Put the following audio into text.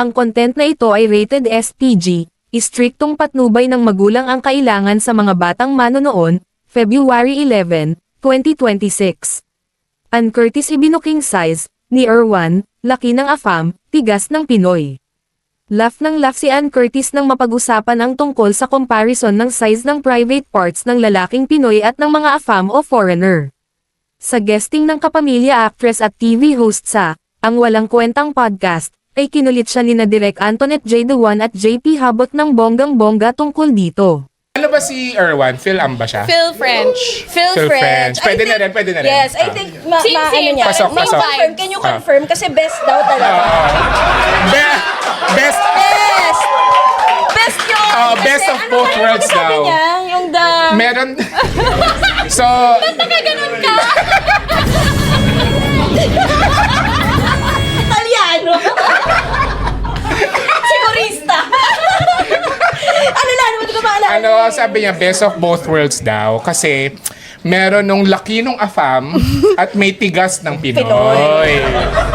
Ang content na ito ay rated SPG, istriktong patnubay ng magulang ang kailangan sa mga batang manonoon, February 11, 2026. Ann Curtis ibinuking size, ni Erwan, laki ng AFAM, tigas ng Pinoy. Laugh ng laugh si Ann Curtis nang mapag-usapan ang tungkol sa comparison ng size ng private parts ng lalaking Pinoy at ng mga AFAM o foreigner. Sa guesting ng kapamilya actress at TV host sa Ang Walang Kwentang Podcast, ay kinulit siya nina Direk Antoinette J. The One at JP Habot ng bonggang-bongga tungkol dito. Ano ba si Erwan? Phil-am ba siya? Phil French. Phil French. Pwede na rin, pwede na rin. Yes, I think ano niya. Pasok, May pasok. confirm. Can you confirm? Kasi best daw talaga. Best Best! Best yun! Kasi best of ano both ba worlds sabi daw. niya? Yung the... Meron. So, Ganun ka! Italiano! Sigurista! Ano lang, naman ko maalala. sabi niya, best of both worlds daw. Kasi, meron nung laki nung AFAM at may tigas ng Pinoy.